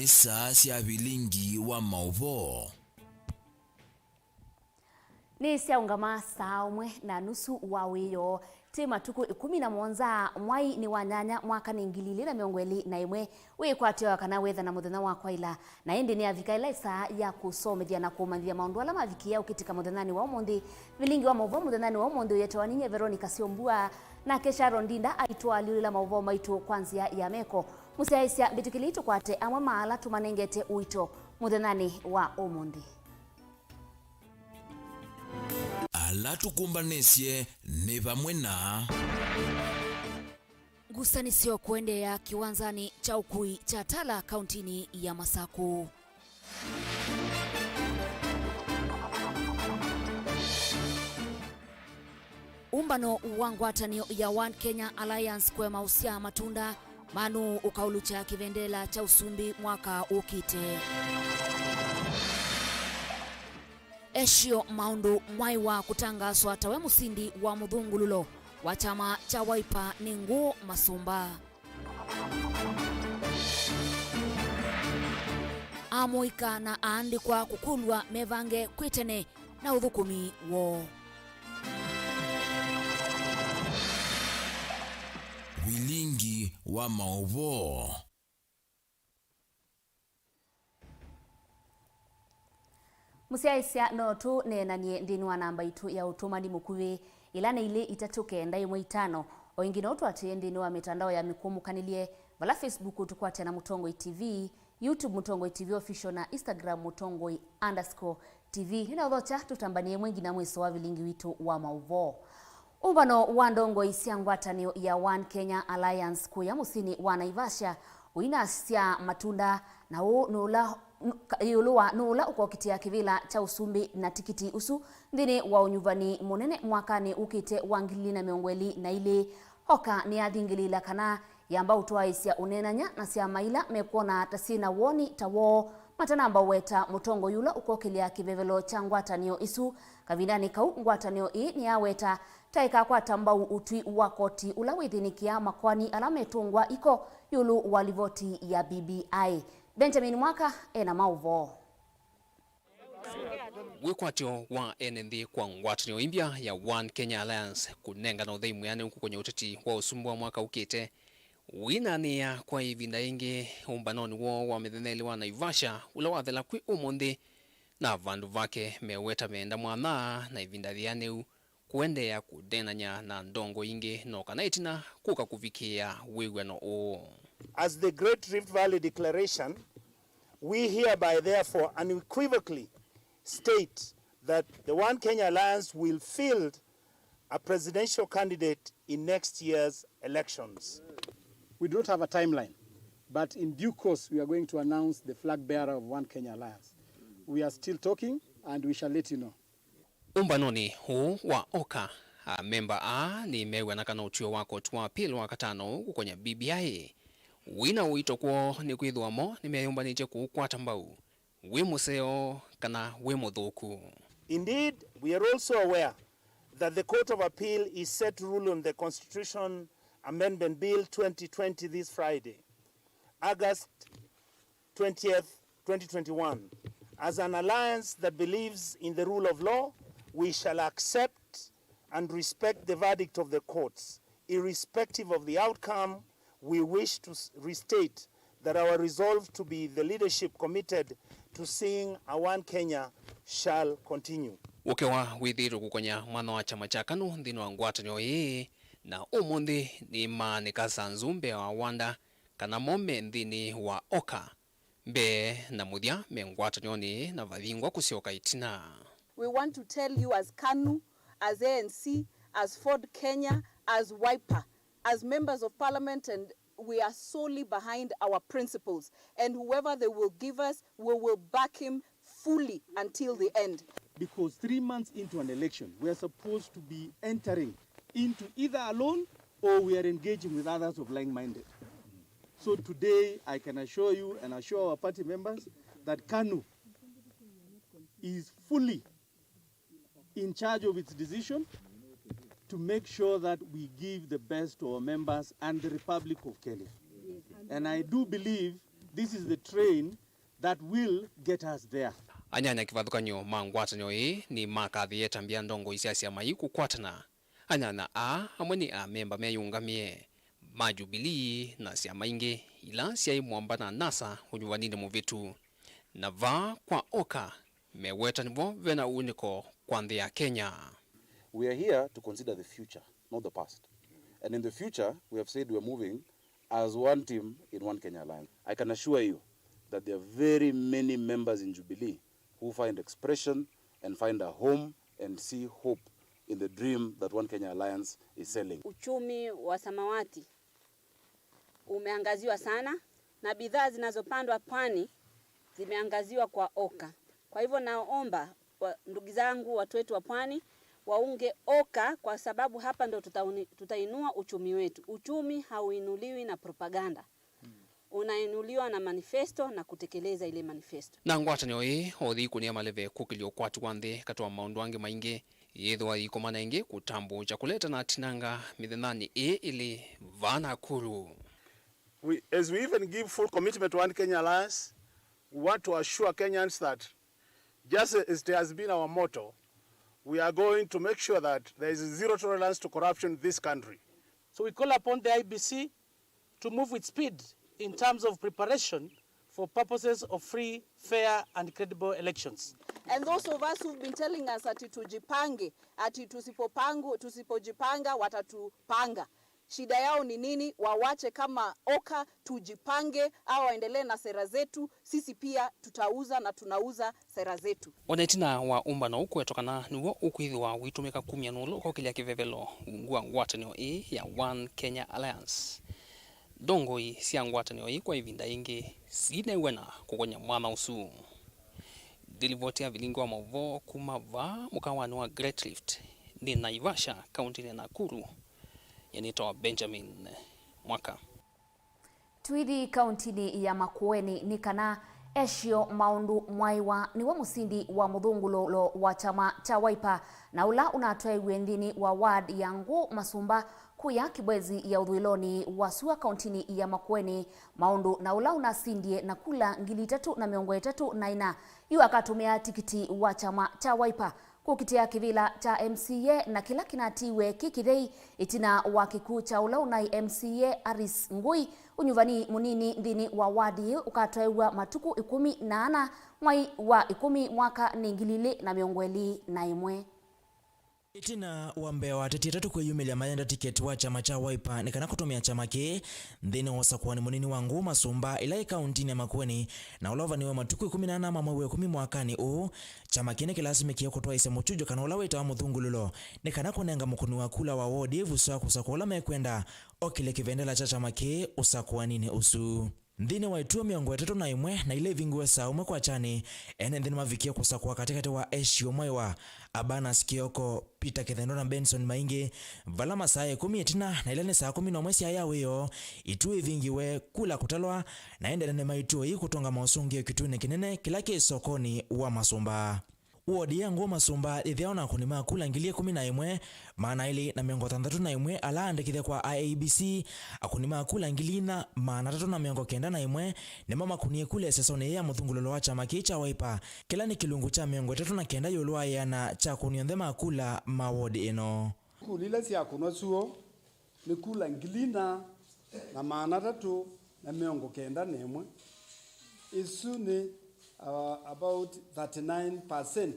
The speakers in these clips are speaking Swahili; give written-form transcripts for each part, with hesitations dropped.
ni saa cia Vilingi wa Mauvoo. Ni siaungama saa umwe na nusu wa wiyo. Tima tuku 17 mwai ni wanyanya mwaka ni 2021 wikwatio kana wetha na muthenya wa kwaila na indi ni avika ila saa ya kusomethia na kumanthia maundu ala mavikia ukitika muthenani wa umuthi. Vilingi wa Mauvoo muthenani wa umuthi yetwaninye Veronica Siombua na kesha Rondinda aitwalila Mauvoo maitu kwanzia ya meko musiaisya bitukilitu kwate amwe maala tumanengete uito muthenani wa umuthi. Ala tukumbanisye ni vamwe na ngusanisyo kuendea kiwanzani cha ukui cha Tala kauntini ya Masaku. Umbano wa ngwatanio ya One Kenya Alliance kwa mausia matunda manu ukaulucha kivendela cha usumbi mwaka ukite. Eshio maundu MWAIWA kutangaswa tawe musindi wa muthungululo wa chama cha Wiper ni nguo MASUMBA. AAMUIKA na aandikwa kukulwa mevange kwitene na uthukumi wo. Vilingi wa Mauvoo. Musiaisya no tu nenanie ndini wa namba itu ya utumani mukuvi ila ile itatuke ndai mwitano o ingine otu ati ndini wa mitandao ya mikumu kanilie vala Facebook tukwate na Mutongoi TV, YouTube Mutongoi TV official na Instagram Mutongoi_TV. Hina udhocha tutambanie mwengi na mweso wa Vilingi witu wa Mauvoo. Umbano wa ndongo isia ngwatanio ya One Kenya Alliance kuya musini wa Naivasha uinasya matunda na nula ukokitia kivila cha usumbi na tikiti usu ndini wa unyuvani munene mwakani ukite wangili na miongweli na ile hoka ni adhingilila kana yamba utuaisya unenanya na siya maila mekuona tasina woni tawo matanamba weta mutongo yula ukokilia kivevelo cha ngwatanio isu kavindani kau ngwatanio ni ya weta taika kwa tambau utui wakoti ulawithinikia makwani alametungwa iko yulu walivoti ya BBI. Benjamin Mwaka ena Mauvoo. Wikwatio wa NND kwa ngwatanio imbia ya One Kenya Alliance kunenga na uthei muyane uku kwenye uteti wa usumbua mwaka ukite winania kwa ivinda ingi umbanoni wo wa mitheneli wa Naivasha ula wathela kwi umundi na vandu vake meweta meenda mwana na ivinda thianeu kuendea kudenanya na ndongo ingi no kana itina kuka kuvikia wigwano o. As the Great Rift Valley Declaration, we hereby therefore unequivocally state that the One Kenya Alliance will field a presidential candidate in next year's elections. We don't have a timeline, but in due course we are going to announce the flag bearer of One Kenya Alliance. We are still talking and we shall let you know. Umbanoni huu wa oka member a ni mewe na kana utio wako tuwa pili wa katano kwenye BBI. Wina uito kuo ni kuidhua mo ni meyumba nije kukwata mbau. Wimuseo kana wimuthuku. Indeed, we are also aware that the Court of Appeal is set to rule on the Constitution Amendment Bill 2020 this Friday, August 20th, 2021. As an alliance that believes in the rule of law, we shall accept and respect the verdict of the courts. Irrespective of the outcome, we wish to restate that our resolve to be the leadership committed to seeing a One Kenya shall continue. Ukewa withiru kukonya mwana wa chama cha KANU ndino wa ngwatanio ii na umundi ni maanikasa nzumbe wa wanda kana mome ndini wa oka mbe na muthia me ngwatanio ni na vathingwa kusioka itina. We want to tell you as KANU, as ANC, as Ford Kenya, as Wiper, as members of parliament, and we are solely behind our principles. And whoever they will give us, we will back him fully until the end. Because 3 months into an election, we are supposed to be entering into either alone or we are engaging with others of like-minded. So today, I can assure you and assure our party members that KANU is fully in charge of its decision to make sure that we give the best to our members and the Republic of Kenya. And I do believe this is the train that will get us there. Anyanya kivathukanyo mangwatanio ni makathi etambia ndongo isiasia mai kukwatana. Anyanya amwe ni memba meyungamie ma Jubilee na siama ingi ila siai mwambana nasa unyuvanini muvitu. Na va kwa oka meweta nivo vena uniko kwa nthi ya Kenya. We are here to consider the future, not the past. And in the future, we have said we are moving as one team in One Kenya Alliance. I can assure you that there are very many members in Jubilee who find expression and find a home and see hope in the dream that One Kenya Alliance is selling. Uchumi wa samawati umeangaziwa sana na bidhaa zinazopandwa pwani zimeangaziwa kwa oka. Kwa hivyo naomba ndugu zangu, watu wetu wa pwani waunge oka, kwa sababu hapa ndo tutainua uchumi wetu. Uchumi hauinuliwi na propaganda. Unainuliwa na manifesto na kutekeleza ile manifesto. Na ngwatanio othi kunia maleve kukilio kwatu wanthi katwa maundu wange maingi yethwa ikomana ingi kutambu cha kuleta na tinanga mithenani ili vana kuru. As we even give full commitment to One Kenya Alliance, we want to assure Kenyans that just as it has been our motto, we are going to make sure that there is zero tolerance to corruption in this country. So we call upon the IBC to move with speed in terms of preparation for purposes of free, fair and credible elections. And those of us who've been telling us ati tujipange, ati tusipojipanga watatupanga. Shida yao ni nini? Wawache kama oka tujipange au waendelee na sera zetu. Sisi pia tutauza na tunauza sera zetu. Onetina wa umbano ukwetokana nuwo ukwithwa witumika kumya nulo kwa kilia kivevelo ngwa ngwatanio ya One Kenya Alliance. Dongoi sia ngwatanio kwa ivinda ingi sine wena kukonya mwana usu. Dilivotia Vilingi wa Mauvoo kumava mukawani wa Great Rift ni Naivasha kaunti ya Nakuru. Yanitoa Benjamin Mwaka. Tuithi kauntini ya Makueni ni kana Eshio MWAIWA ni wa musindi wa muthungululo wa chama cha Wiper na ula unatoa wendini wa ward ya MASUMBA kuya kibwezi ya uthwiloni wa sua kauntini ya Makueni maundu na ula unasindie na kula 334 yu akatumia tikiti wa chama cha Wiper kukitia kivila cha MCA na kila kinatiwe kikithei itina wa kikuu cha ula unai MCA Aris Ngui unyuvani munini ndini wa wadi ukatoewa matuku 14 mwai wa 10 mwaka 2021. Itina wambea wa teti tatu kweyumilia mayenda tiketi wa chama cha Wiper nikana kutumia chama ke ndini wasakuwani munini wangu MASUMBA ilai kauntini ya Makueni na ulova niwe matuku 18 mamawe 10 mwakani chama kine kilasimikia kutoa ise muchujo kana ulaweta wa muthungululo nikana kunenga mukuni wa kula wa wodi vuswa kusakuola mekwenda okile kivendela cha chama ke usakuwanini usu. Ndine waitua 31 na ile vinguwe umwe kwa chani ene ndini mavikia kusakua katikati wa Eshio MWAIWA Abana Sikioko Peter Kithendo na Benson Maingi vala masaa 10 na ile ni saa 11 ayaweyo itue vingiwe kula kutalwa na endele maituo hii kutonga mausungio kitune kinene kilake sokoni wa MASUMBA. Wodi yangu MASUMBA ithiaona kunima kula 11 maana ili na 31 ala andikithe kwa IABC akunima kula 391 ni mama kunie kule sesone ya muthungululo wa chama cha Wiper kila ni kilungu cha 39 yolwa yana cha kunionde makula mawodi ino kulila sia kunosuo ni kula 391 isu ni about 39%.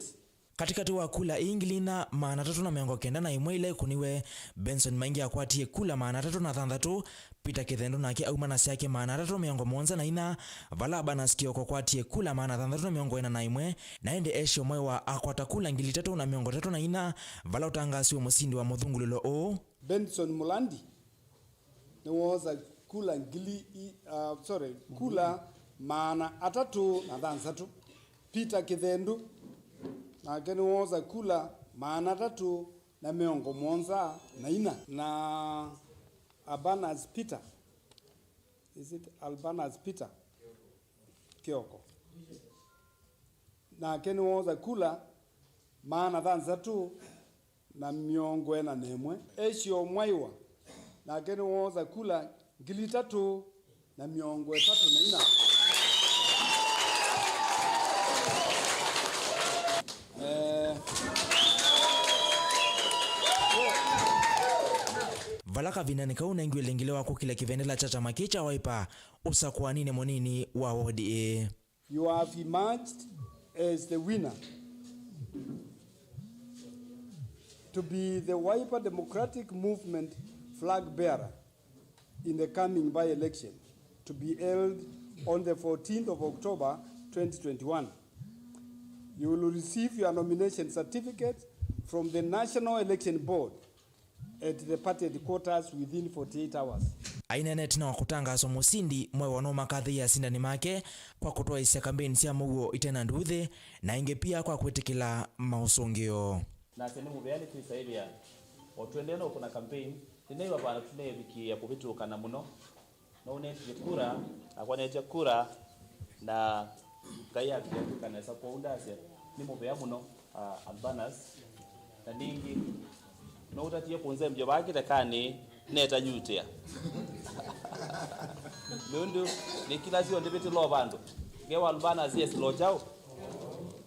Katikati wa kula ingilina 391 ile kuniwe Benson Maingi akwatie kula 363 Peter Kithendo nake auma na siake 374 vala Abana Sikioko kwatie kula 341 na ende Eshio MWAIWA akwata kula 334 vala utangasi wa musindi wa muthungululo Benson Mulandi ni woza kula kula 333 Peter Kithendo na keni woza kula 374 na Abanas Peter. Is it Albanas Peter Kioko? Na keni woza kula 334 Eshio MWAIWA na keni woza kula 334 Valaka vinanika unaingi lengelewa kukila kivendela cha chama cha Wiper usakuanine monini wa ODA. You have emerged as the winner to be the Wiper Democratic Movement flag bearer in the coming by-election to be held on the 14th of October 2021. You will receive your nomination certificate from the National Election Board at the party headquarters within 48 hours. Ainenet na wakutangazo musindi mwe wanoma kadhi ya sindani make kwa kutoa isia kampeni sia mugo itena nduthe na inge pia kwa kwetikila mausongeo. Na sene mubeani tuisaidia otwendeno kuna kampeni tinaiwa bana tunebiki ya kuvituka na muno na uneti kura akwanete kura na kaya kituka na sapo undase ni mubea muno albanas na ningi no utatie kunze mjo baki takani neta nyutia Lundu ni kila sio ndibiti lo bandu gewa albanas yes lo chao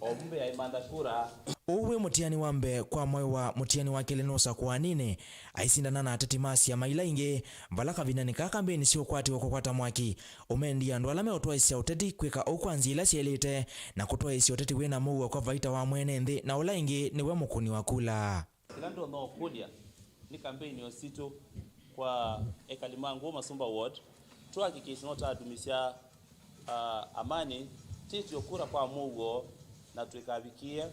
ombe ya imanda kura. Uwe mutiani wambe kwa MWAIWA mutiani wakele nosa kwa nine aisindana na atatimasi ya Mailainge valaka vinanika kampeni sio kwati wakokwata mwaki umendi ya ndwalame utoa isi ya uteti kweka ukwanzi ila sielite na kutoa isi ya uteti wena muwa kwa vaita wa mwene nde na ulainge ni wemukuni wakula. Kilando no kudia ni kampeni yosito kwa ekalimangu MASUMBA ward tuhakikisha nota adumisia amani titi yokura kwa mugo na tuikabikie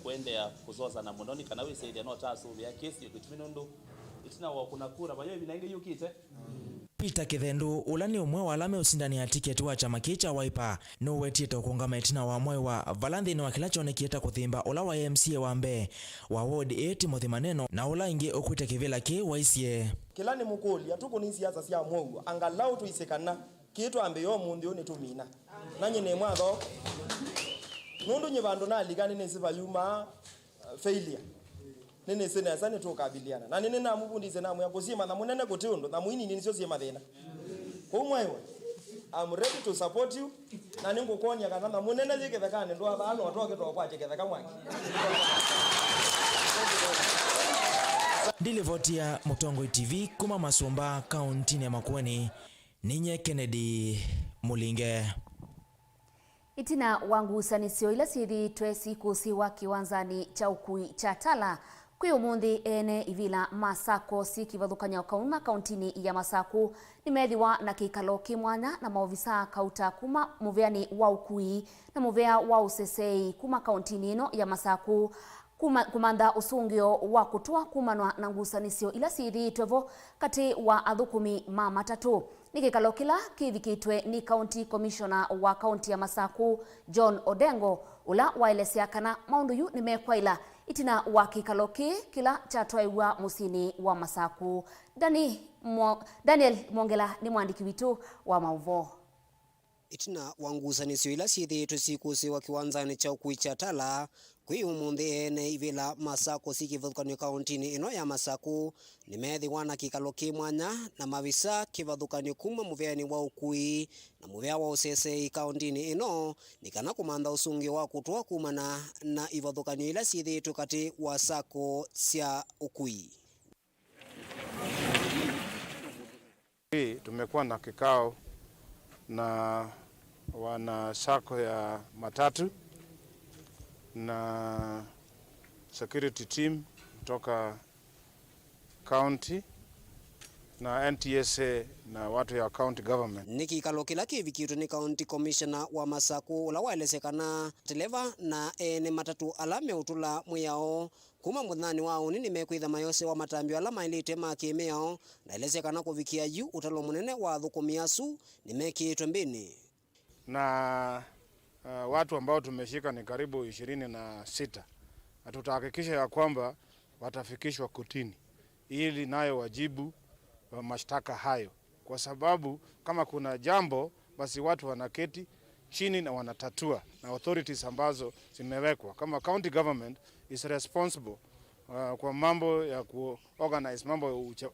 kwendea kuzoza na munoni kana wisaidia nota asubi ya kesi yokutuminundu itina wa kuna kura bayo binainge yukite. Peter Kithendu ulani umwe walame usindani ya tiketi wa chama cha Wiper no wetito kungama itina wa MWAIWA valandhi ni wakilacho nekieta kuthimba ula wa MCA wambe wa ward 8 Mothi Maneno na ula ingi okuite kivila ki waisie kilani mukoli atuko ni siasa sia MWAIWA angalau tuisekana kitu ambe yo mundu ni tumina nanyi ne mwadho nundu nyivandu na ligani ne sibayuma failure nene sene asane tukabiliana na nene na mubundize na muyakuzima na munene kutiundo na muini ni sio sema thina kwa MWAIWA I'm ready to support you na ningo konya kana na munene jikethekane ndo athano atoke to kwa jiketheka mwaki Ndilivotia Mutongo TV kuma Masumba kaunti ya Makueni ninye Kennedy Mulinge. Itina wangu sanisio ila sithi twesi kusiwa kiwanzani cha ukui cha Tala kwi umundi ene ivila Masako si kivathukanya kauna kauntini ya Masaku nimethiwa na kikalo kimwanya na maofisa kauta kuma muveani wa ukui na muvea wa usesei kuma kauntini ino ya Masaku kumanda usungio wa kutua kumanwa na ngusanisio ila sithi twevo kati wa athukumi matatu. Nikikalo kila kithikitwe ni County Commissioner wa County ya Masaku John Odengo ula waelesea kana maundu yu nimekwaila itina wa kikalo kila chatwaiwa musini wa Masaku. Daniel Mongela ni mwandiki witu wa Mauvoo. Itina wangusanisio ila sithi tusikusi wa kiwanzani cha ukui cha Tala kwi umundi ene ivila Masako sikivathukanywa kauntini ino ya Masaku nimethiwa na kikalo kimwanya na mavisa kivathukanywa kuma muveani wa ukui na muvea wa usesei kauntini ino nikana kumanda usungio wa kutua kumana na ivathukanywa ila sithitwe kati wa sako sia ukui. Tumekuwa na kikao na wana sako ya matatu na security team kutoka county na NTSA na watu ya county government. Nikikalo kila kivikitwe ni County Commissioner wa Masaku ula waelesekana televa na ene matatu alame utula mwiyao kuma mudhani wao nini mekwitha mayose wa matambio alama ilite makimeo na elesekana kuvikia yu utalo munene wa thukumiasu nimekitwe mbini. Na watu ambao tumeshika ni karibu 26 na tutahakikisha ya kwamba watafikishwa kotini ili nayo wajibu wa mashtaka hayo, kwa sababu kama kuna jambo basi watu wanaketi chini na wanatatua na authorities ambazo zimewekwa kama county government is responsible kwa mambo ya kuorganize mambo ya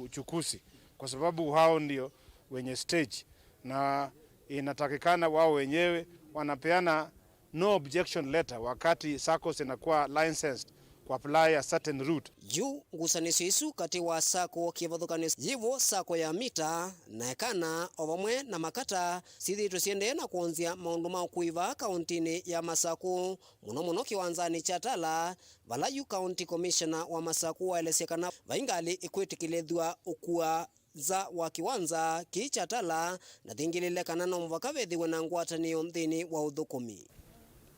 uchukuzi, kwa sababu hao ndio wenye stage na inatakikana wao wenyewe wanapeana no objection letter wakati SACCOs inakuwa licensed ku apply a certain route. Juu ngusanisho isu kati wa SACCO kivathukani jivo SACCO ya mita na ekana ovamwe na makata sithitwe siende na kuonzia maundu ma kuiva kauntini ya Masaku muno kiwanzani cha Tala. Valayu County Commissioner wa Masaku waelesekana vaingali ikwitikilithwa ukua za wa kiwanza kicha Tala na thingililekana na mvakavethiwe na ngwatanio nthini wa uthukumi.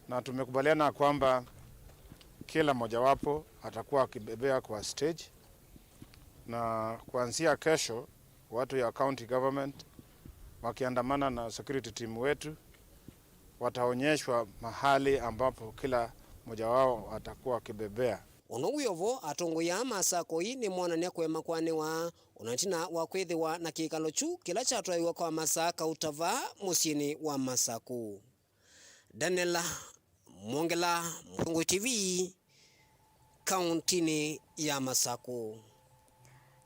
Na tumekubaliana kwamba kila mojawapo atakuwa akibebea kwa stage, na kuanzia kesho watu ya county government wakiandamana na security team wetu wataonyeshwa mahali ambapo kila moja wao atakuwa akibebea. Ono uyovo atongo ya Masako hii ni mwanania kwema kwanewa unatina wa kwithiwa na kikalo chu kila chatwaiwa kwa Masaka utava musieni wa Masaku. Daniela Mongela, Mungu TV, kauntini ya Masaku.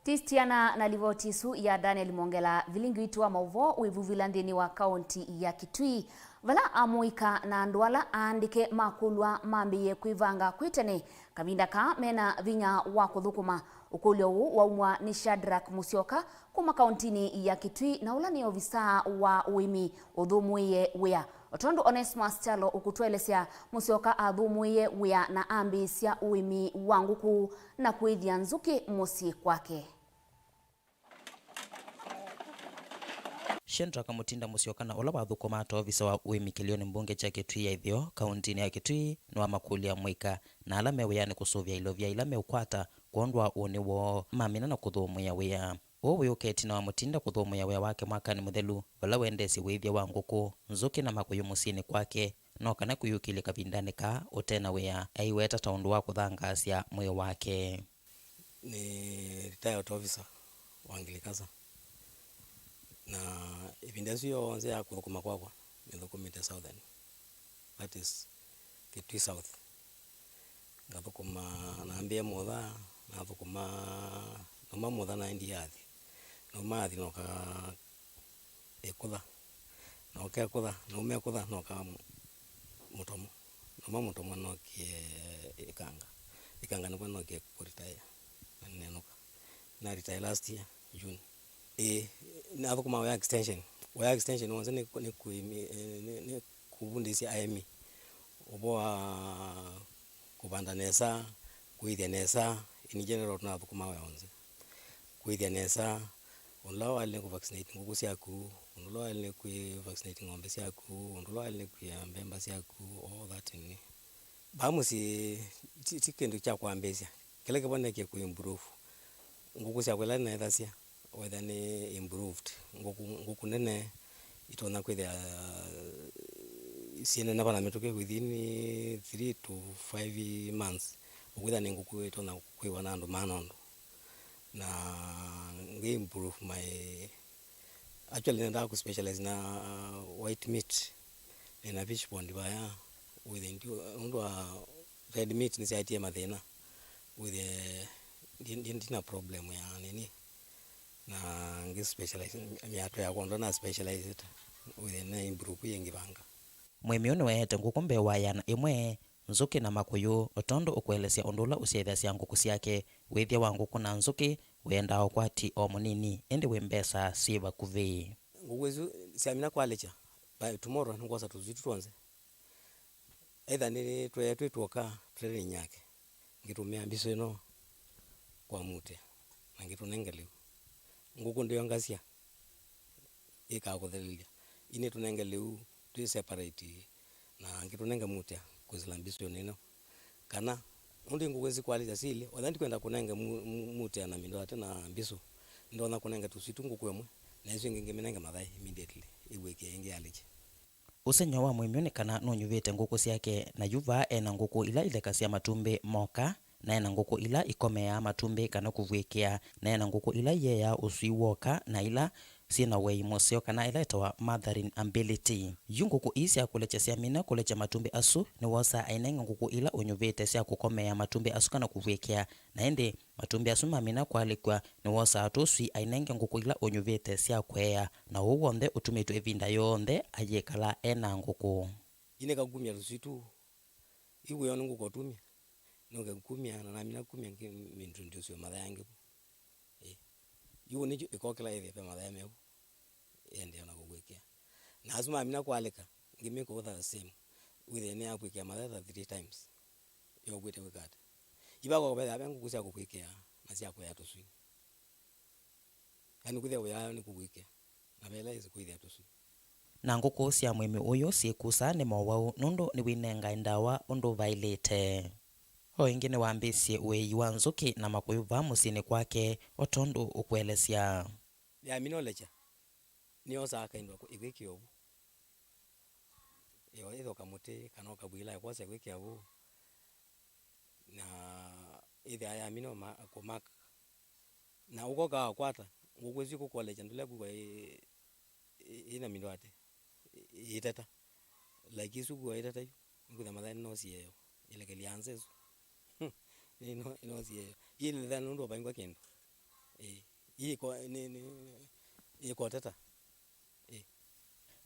Tistiana na livotisu ya Daniel Mongela Vilingi witu wa Mauvoo wivuvila nthini wa kaunti ya Kitui. Vala AAMUIKA na ndwala aandike makulwa mambiye kwivanga kwitene kavinda ka mena vinya wa kuthukuma. Ukulio huu waumwa ni Shadrack Musyoka kuma kauntini ya Kitui na ula ni ofisa wa uimi uthumuiye wia. Otondo Onesmus Chalo ukutwelesya Musyoka athumuiye wia na ambisya uimi wa nguku na kwithia nzuki musi kwake. Shadrack Mutinda Musyoka na ula wathukuma ata ofisa wa uimi kilioni mbunge cha Kitui ya ithio kauntini ya Kitui nwa makulia mwika na alame wia ni kusuvya ilovya ilame ukwata kuondwa uni wo mamina na kuthumuiya wia. Uwe uketi na wa Mutinda kuthumuiya wia wake mwakani muthelu vala wendesi withia wa nguku nzuki na makuyu musini kwake no kana kuyukili kavindani ka utena wia aiweta taundu wa kuthangasya mwi wake. Ni retired officer wa Anglikasa na ipindesu yonse ya kuthukuma kwakwa nithukumite Southern, that is Kitui South. Ngathukuma na mbia motha na thukuma noma motha na ndiathi noma athi noka ekutha noka ekutha noma ekutha noka mutomo noma mutomo nokie ikanga noma nokie retire na retire last year June. Na thukuma wa extension wonse ni kuvundisya AMI oboa kubanda nesa kuithia nesa in general na thukuma wa wonse kuithia nesa onlo wale ku vaccinate nguku syaku onlo wale ku vaccinate ng'ombe syaku onlo wale ku mbemba syaku all that ni bamusi tikindu cha kwambesya kile kiboneke ku improve nguku syaku la na ethasya whether ni improved nguku nene itona kwithia siene na bana metoke within 3 to 5 months ukwitha ni nguku itona kwiwa na andu manondo na ngi improve my actually nenda ku specialize na white meat na fish pond baya within red meat ni siatie mathina with the problem ya nini na ngi specialize miato ya kondo na specialized with na improve yengivanga. Mwemioni wehete nguku mbewa yana imwe nzuki na makuyu otondo ukwelesya ondula usiethesya nguku syake withia wa nguku na nzuki wenda okwati o munini ende wembesa siva kuvi. Nguku isu siamina kwalecha by tomorrow ngosa tuzitu tuanze either ni twetuoka training yake ngitumia mbiso ino kwa mute na ngitunengeliu nguku ndio ngasia ikakuthelilia ini tunengeliu tu separate na ngitunenga mute kuzila mbiso nino kana mundi nguku zikwaliza sile wathandi kwenda kunenga mute na mindo ate na mbiso ndo na kunenga tusitu nguku emwe na isu ngingimenenga mathai immediately iweke ingi alije. Usenyo wa mwimioni kana nonyuvite nguku syake na yuva ena nguku ila ilekasya matumbi moka na ena nguku ila ikomea matumbi kana kuvwikia na ena nguku ila yeya usui woka na ila sina wei moseo kana ila itawa mothering ability. Yunguku isi ya kuleche siya mina kuleche matumbi asu ni wasa ainenga nguku ila unyuvite siya kukomea matumbi asu kana kuvwikia na ende matumbi asu mamina kwalikwa ni wasa atusui ainenga nguku ila unyuvite siya kwea na uwonde utumitu evinda yonde ayekala ena nguku. ine kagumya lusitu iwe yonu ngukotumya nonge kumya na mina kumya ngintroduce mother yangu yuko nicho ikokela ile pe mother yangu ende yana kugwekea na azuma mina kwaleka ngimeko the same with ene akwekea mother 3 times yo gwete wekata ibako kwa babe ngukusia kukwekea na sia kwa yato swing yani kuthia uya ni kugwekea na bela izi kuithia to swing na nguku cia mwimi uyu ciikusa ni mowau nundu ni winenga ndawa undu vailite o ingi ni wambisie wei wa nzuki na makuiva musini kwake otondu ukwelesya ya minolecha ni osa kaindwa igwiki obu yo itho kamuti kana kabwila kwa se gwiki obu na ithe ya mino kumak na uko ka kwata ngugwezi ku college ndule ku ina mindwate itata like isu ku itata ngutha mathani no siyo ile kilianze su no siyo ile then ndo baingwa kendo iko iko tata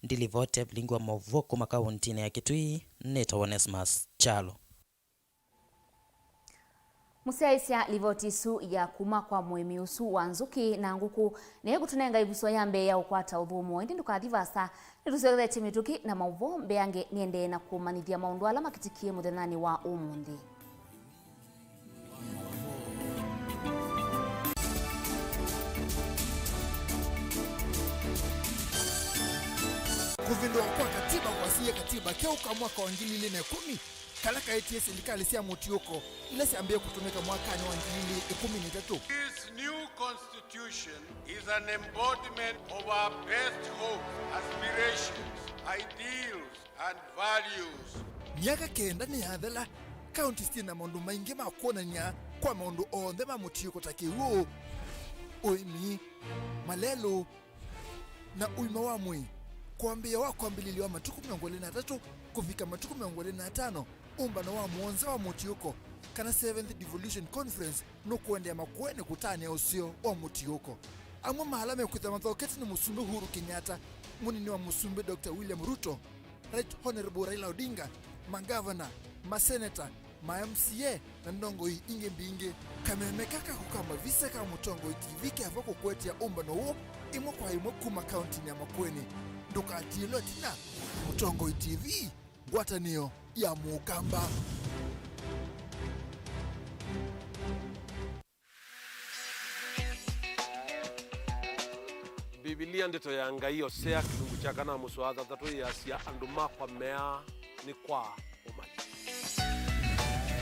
ndilivote lingwa Mauvoo kuma kauntini ya Kitui neta Onesmus Chalo Musiaisya livotisu ya kuma kwa mwemi usu wa nzuki na nguku ne gutunenga ibuso yambe ya ukwata uthumu ndi ndukadivasa nitusegethe mituki na Mauvoo mbeange niende na kumanithia maundu ala makitikie muthenani wa umundi. Kuvindwa kwa katiba kwa katiba keuka mwaka wa 2010 kalaka eti serikali sia mutioko ile siambie kutumika mwakani wa 2013. This new constitution is an embodiment of our best hopes, aspirations, ideals and values. Miaka kenda ni hadhela county stina maundu maingi makuonania kwa maundu onthe ma mutioko takiwo oimi malelo na uima wa mwi kuambia wako ambilili wa matuku 23 kufika matuku 25 umbano wa muonze wa mutioko kana 7th Devolution Conference no kuendea makuene kutania usio wa mutioko amwe mahalame kutha mathoketi ni Musumbe Uhuru Kenyatta munini wa Musumbe Dr. William RUTO Right Honorable Raila Odinga magavana maseneta MCA na ndongo inge mbinge kamemekaka kukamba vise kama Mutongo TV kavako kwetia umbano huo imwe kwa imwe kuma county ya Makueni ndukatilo tina Mutongo TV ngwatanio ya mukamba. Biblia ndito ya ngai osea kilungu cha kana muswaza tatu ya sia anduma kwa mea ni kwa umali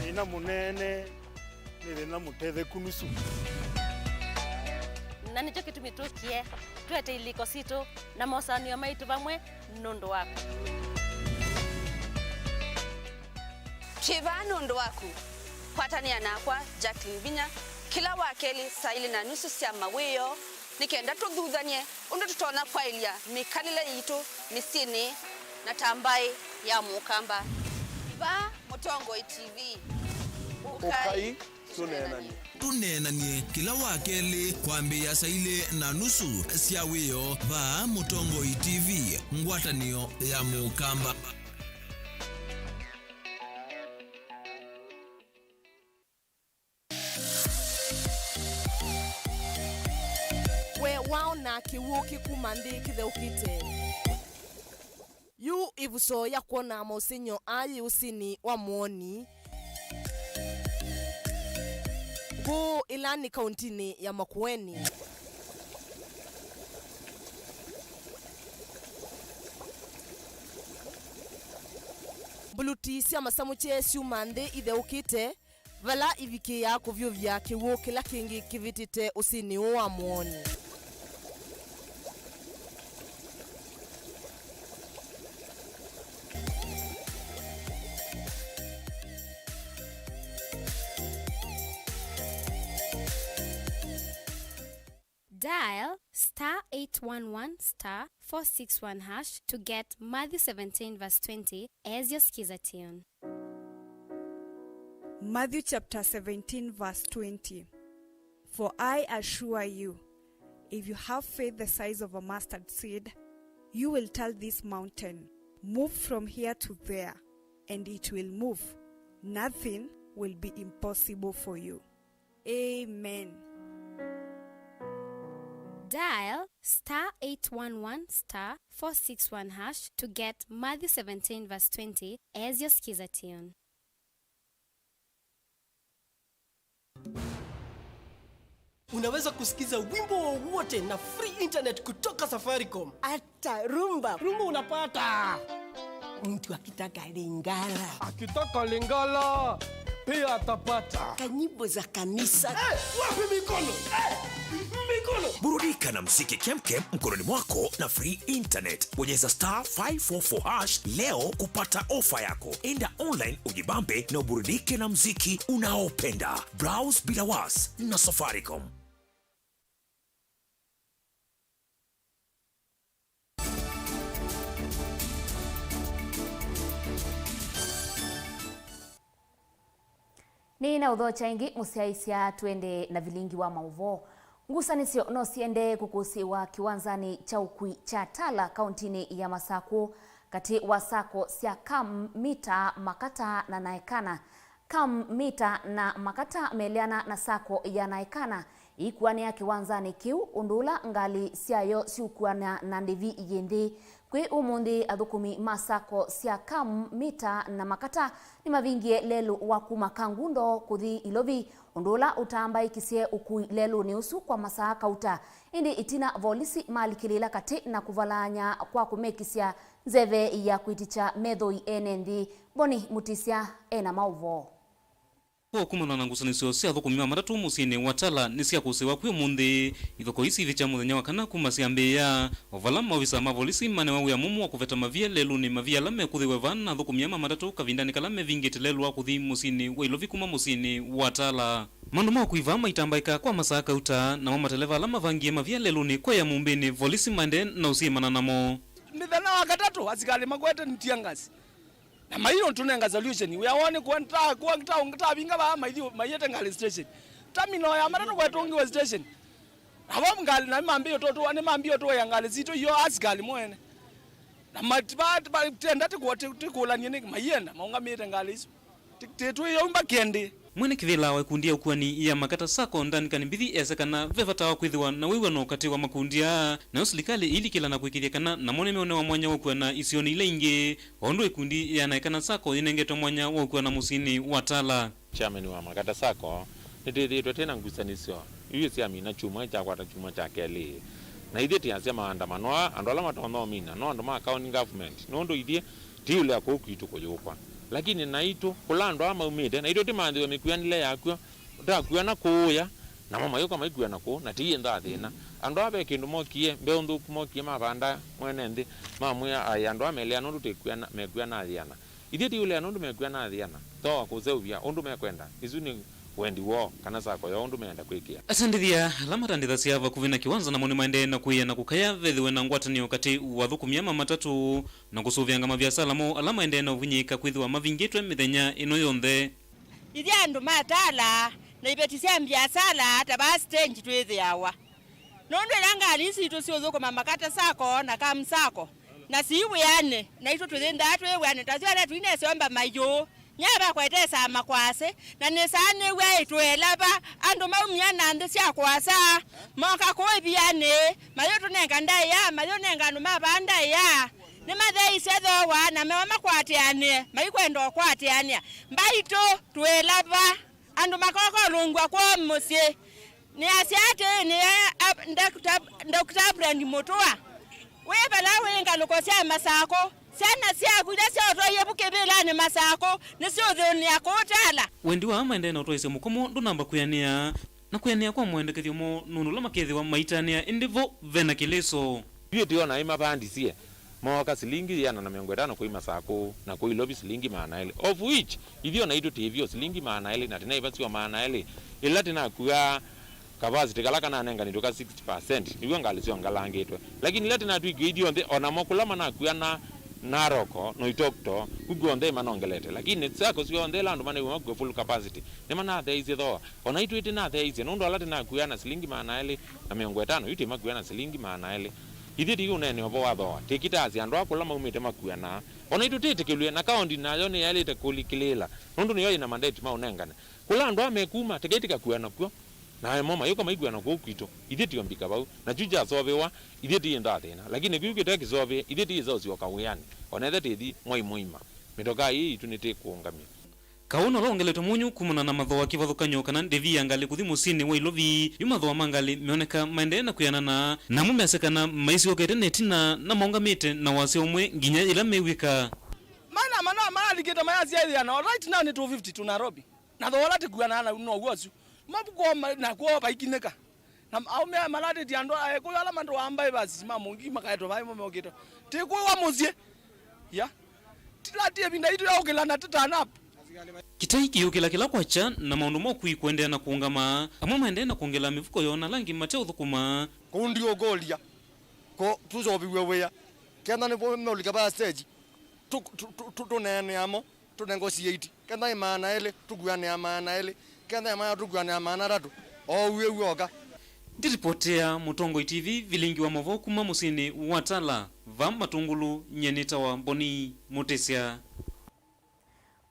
ina munene nile na muteze kunusu na nicho kitu mitukie twete iliko sito na mosanio maitu bamwe nondo wako Chiva nondo wako kwatania nakwa Jacqueline Vinya kila wakeli saili na nusu sia maweyo nikenda tudhuthanie undu tutona kwa ilia mikalile yitu misini na tambai ya mukamba ba Mutongo TV ukai tunenanie kila wakeli kwambia saile na nusu sia wiyo ba Mutongo TV ngwatanio ya mukamba. Waona kiwuki kumandi kitheukite yu ivuso ya kuona mosinyo ayi usini wa muoni gu ilani kauntini ya Makueni buluti sia masamuche siumande itheukite vala ivikia kuvyuvya kiwuki la kingi kivitite usini wa muoni. Dial *811*461# to get Mauvoo 17 verse 20 as your skiza tune. Mauvoo chapter 17 verse 20. For I assure you, if you have faith the size of a mustard seed, you will tell this mountain, Move from here to there, and it will move. Nothing will be impossible for you. Amen. Dial *811*461# to get Mauvoo 17 verse 20 as your skiza tune. Unaweza kusikiza wimbo wowote na free internet kutoka Safaricom. Hata rumba unapata. Mtu akitaka Lingala. Akitaka Lingala pia atapata. Kanyimbo za kanisa. Wapi mikono? Mikono. Burudika na muziki kemkem mkononi mwako na free internet. Bonyeza *544# leo kupata ofa yako. Enda online ujibambe na uburudike na muziki unaopenda. Browse bila was na Safaricom. Ni na udho chaingi musiaisia tuende na Vilingi wa Mauvoo. Ngusanisio no siende kukusiwa kiwanzani cha ukwi cha Tala kauntini ya Masaku kati wasako sia kam mita makata na naekana. Kam mita na makata meliana na sako ya naekana. Ikuani ya kiwanzani kiu undula ngali siayo siukuana na ndivi yendi. Kwi umundi adhukumi masako sia kam mita na makata ni mavingie lelu wakuma kangundo kuthi ilovi undula utamba ikisie ukui lelu ni usu kwa masaa kauta indi itina volisi malikilila kati na kuvalanya kwa kumekisia nzeve ya kuiticha medhoi enendi boni mutisia ena Mauvoo. Kumana na ngusanisio sia thukumima matatu musini watala nisia kusewa kwi mundi ithoko isi vicha muthenya wakana kumasiambia ovala mavisa mavolisi mane wa ya mumu wa kuveta mavia lelu ni mavia lame kuthiwe vana thukumima matatu kavindani kalame vingite lelu wa kuthi musini wa ilovi kuma musini watala mandu ma kuivama itambaika kwa masaa kauta na mateleva alama vangie mavia lelu ni kwa ya mumbini volisi mande na usimana namo mithana wa gatatu asikali magwete ntiangasi na mairo tunenga solution we are one kwanta ngita binga ba mayete ngali station terminal ya marano kwa tongi station abo ngali na mambio to ane mambio to ya ngali zito yo asikali mwene na matibati ba tenda tikula nyene mayenda maunga mete ngali iso tiktetu yo mbakende mwene kivila wa kundia ukuani ya makata sako ndani kanimbithi esekana vevata wa kwithiwa na wiwa no kati wa makundia na usilikali ili kila na kuikiria kana na mwene meone wa mwanya wa kuana isioni ile inge ondo ikundi ya naikana sako inengeto mwanya wa kuana musini watala chairman wa makata sako nitithitwe tena ngusanisio iyo sia mina chuma cha kwata chuma cha keli na ithiti ya sema andamano andola matono mina no andoma county government no ndo ithie tiule akokwitu kuyukwa lakini naito kulando ama umide naito timandhiwe mikuanile yakwa utakuana kuya na mama yoka maikuana ko na tiye ndathina ando abe kindu mokie mbeundu kumokie mabanda mwenendi mamwe ayando amelia no tutekuana mekuana athiana ithiti ule andu mekuana athiana to akuzeuvia undu mekwenda izuni wendi wo kana sako yo undu meenda kwikia asandithia lamatanditha siava kuvina kiwanza na moni maende na kuya na kukaya vethiwe na ngwatanio kati wathukumia matatu na kusuvianga maviasala mo alama ende na uvinyika kwithiwa mavingitwe mithenya ino yonthe ithi andu matala na ibetisia mbiasala tabasitenji twithiawa nondu ilangali isitu siuthukuma makata sako na kamsako na siwiane na ito twithinda twiwiane taziana twinesomba mayo nyaba kwetesa makwase na nesane we twelaba andu maumia nande sia kwasa moka koibiane mayo tunenga ndaya mayo nenga no mabanda ya ne mathei setho wa na mewa makwatiane maikwendo kwatiane mbaito twelaba andu makoko lungwa kwa musie ni asiate ni Dr. Brand Motoa we bala wenga lokosia masako sana sia kuja sia otoye bukebela ne masako ne sio dhoni akotala wendi wa ama ende na otoise mukomo ndo namba kuyania na kuyania kwa mwendekethio mo nunu la makethiwa maitania indivo vena kileso hiyo tiona ima bandisie moka silingi yana na 50 kwa masako na kwa ilobi silingi maana ile of which hivyo na ito tevio silingi maana ile na tena ibasiwa maana ile ila tena kuya capacity kalaka na nenga nitoka 60% hivyo ngalisio ngalangetwe lakini ila tena tuigidio onde ONAMO kulama na kuya na naroko no itokto kugonde manongelete lakini tsako sio onde landu mane wa full capacity ne mana there is though ona itu na there is no ndo alate na kuya na silingi maana ile na 50 itu makuya na silingi maana ile ithe ti unene obo watho tikitasi andu akola maumite makuana ona itu titikilwe na kaunti nayo ni yalite kulikilila nundu niyo ina mandate maunengane kula andu amekuma tikitika kuana kuo na mama yuko maiguana ko kwito ithe ti ombika bau na juja zobewa ithe ti enda thina lakini kiukite kizobe ithe ti zozi okawiyani ona ithe ti thi moima mitoka hii tunite kuongamia Kauno longeletwe munyu kumana na mathoa kivathukanyo kana ndevia ngali kuthi musini wa ilovi yumathoa mangali meoneka maendeena kuyanana na mumeasekana maisi okete netina na maungamite na wase umwe nginya ila mewika mana malikita mayazi ya na right now ni 250 to Nairobi na thola tikuana na no gwasu mabuko na kwa baikineka na au me malade ti ando ko yala mando ambaye basi mamungi makaeto vai momokito tikwa wa muzie ya tilatie binda itu ya ogelana tatana Kitaiki yukila kila kwacha na maundu mokui kuendea na kuungama amwe maendea na kuongela mifuko yona langi mate uthukuma kundi ogolia ko tuzobi wewe kenda ne bo molika ba stage tu nene amo tu negotiate kenda imana ele tuguane amana ele kenda imana tuguane amana ratu o wewe oga Diripotea Mutongo TV Vilingi wa Mauvoo kuma musini watala va matungulu nyenita wa Boni Mutesia.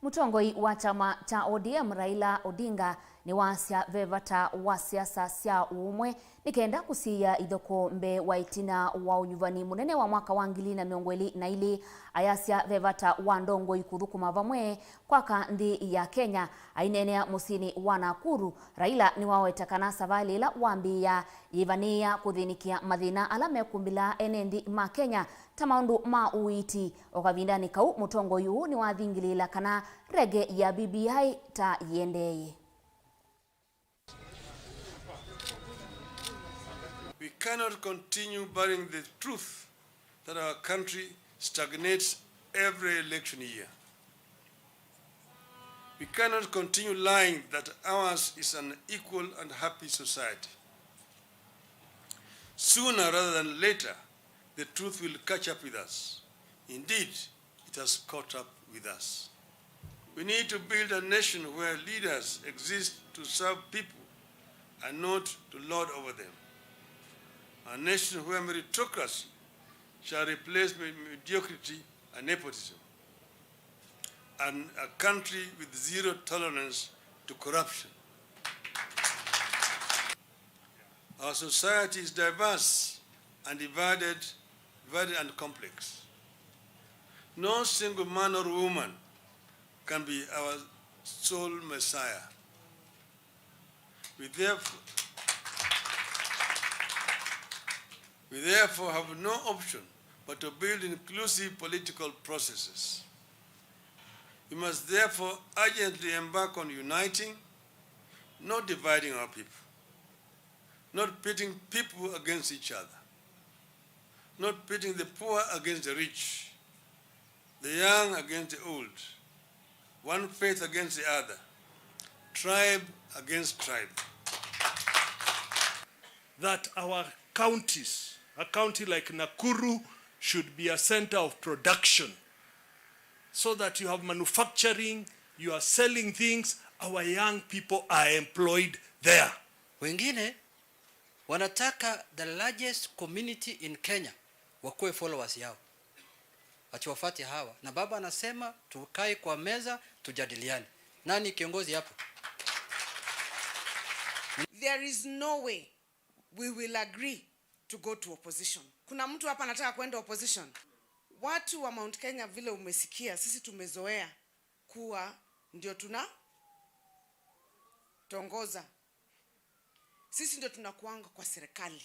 Mutongoi wa chama cha ODM Raila Odinga ni wasya vevata wa siasa cia umwe nikenda kusia ithoko mbe wa itina wa unyuvani munene wa mwaka wa 2022 ayasya vevata wa ndongo ikuthukuma vamwe kwaka nthi ya Kenya ainenea musini wa Nakuru. Raila ni wawetakana savalila wambia yivania kuthinikia mathina ala mekumbila enendi ma Kenya ta maundu ma uiti okavindani kau mutongo yu ni wathingilila kana rege ya BBI ta yendeye. We cannot continue burying the truth that our country stagnates every election year. We cannot continue lying that ours is an equal and happy society. Sooner rather than later, the truth will catch up with us. Indeed, it has caught up with us. We need to build a nation where leaders exist to serve people and not to lord over them. A nation where meritocracy shall replace mediocrity and nepotism. And a country with zero tolerance to corruption. Our society is diverse and divided and complex. No single man or woman can be our sole messiah. We therefore have no option but to build inclusive political processes. We must therefore urgently embark on uniting, not dividing our people, not pitting people against each other, not pitting the poor against the rich, the young against the old, one faith against the other, tribe against tribe. That our counties, a county like Nakuru, should be a center of production so that you have manufacturing, you are selling things, our young people are employed there. Wengine wanataka the largest community in Kenya wakuwe followers yao, wachiwafate hawa, na baba anasema tukae kwa meza tujadiliane. Nani kiongozi hapo? There is no way we will agree to go to opposition. Kuna mtu hapa anataka kwenda opposition? Watu wa Mount Kenya vile umesikia, sisi tumezoea kuwa ndio tongoza. Sisi ndio tunakuanga kwa serikali.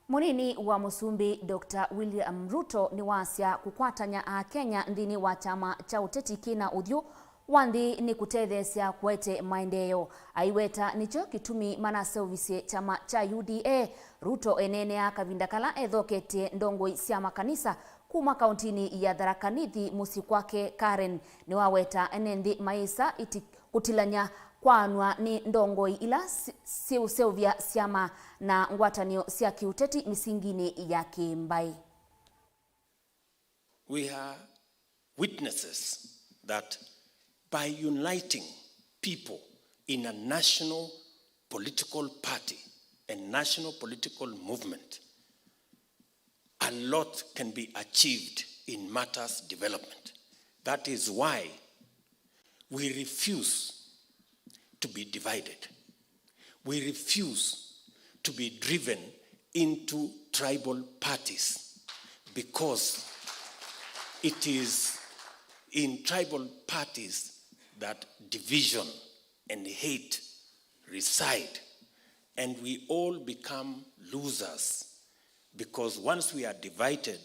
Munini wa Musumbi Dr. William RUTO ni wasya kukwatanya a Kenya ndini wa chama cha uteti kina uthyu wandi ni kutethesya kwete maendeleo aiweta nicho kitumi mana service chama cha UDA. RUTO enenea kavinda kala ethokete ndongoi cia makanisa kuma kauntini ya Tharaka Nithi musi kwake Karen ni waweta enendi maisa kutilanya kwanwa ni ndongoi ila siusevya siama na ngwatanio cia kiuteti misingini ya kimbai. We are witnesses that by uniting people in a national political party and national political movement, a lot can be achieved in matters development. That is why we refuse to be divided. We refuse to be driven into tribal parties, because it is in tribal parties that division and hate reside, and we all become losers, because once we are divided,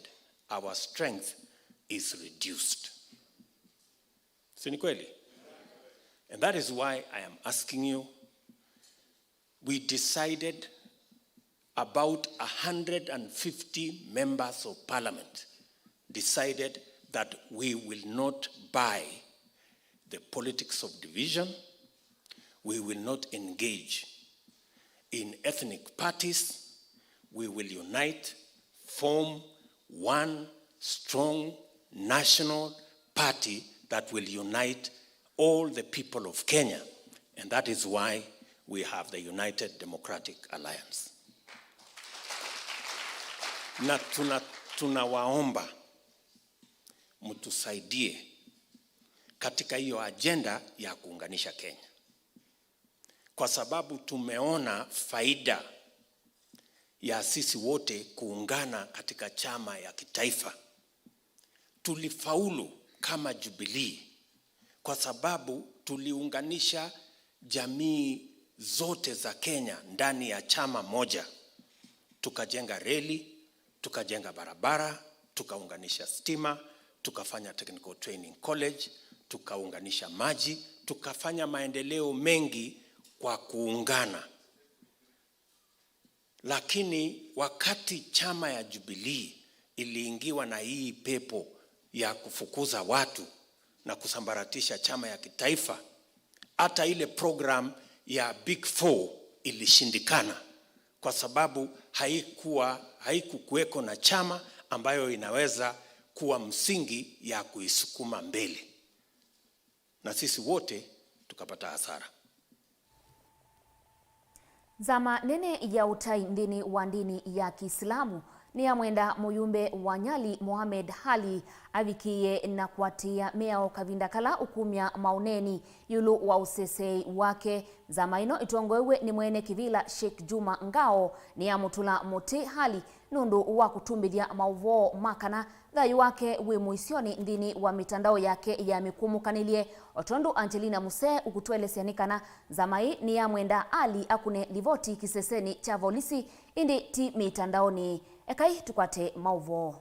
our strength is reduced. Si ni kweli? And that is why I am asking you, we decided about 150 members of parliament decided that we will not buy the politics of division. We will not engage in ethnic parties. We will unite, form one strong national party that will unite all the people of Kenya. And that is why we have the United Democratic Alliance. Na tunawaomba mtusaidie katika hiyo agenda ya kuunganisha Kenya, kwa sababu tumeona faida ya sisi wote kuungana katika chama ya kitaifa. Tulifaulu kama Jubilee kwa sababu tuliunganisha jamii zote za Kenya ndani ya chama moja. Tukajenga reli, tukajenga barabara, tukaunganisha stima, tukafanya technical training college, tukaunganisha maji, tukafanya maendeleo mengi kwa kuungana. Lakini wakati chama ya Jubilee iliingiwa na hii pepo ya kufukuza watu na kusambaratisha chama ya kitaifa, hata ile program ya Big Four ilishindikana, kwa sababu haikukuweko na chama ambayo inaweza kuwa msingi ya kuisukuma mbele, na sisi wote tukapata hasara. Zama nene ya utai ndini wa dini ya Kiislamu ni ya mwenda muyumbe wa Nyali Mohamed Hali avikie na kuatia meao kavindakala ukumya mauneni yulu wa usesei wake. Zama ino itongoewe ni mwene kivila Sheikh Juma Ngao ni ya mutula mote Hali nundu wa kutumbidia Mauvoo makana gayu wake we muisioni ndini wa mitandao yake ya mikumu kanilie. Otondo Angelina Muse ukutwelesianikana zamai ni ya mwenda Ali akune livoti kiseseni cha volisi indi ti mitandaoni. Ekai tukwate Mauvoo.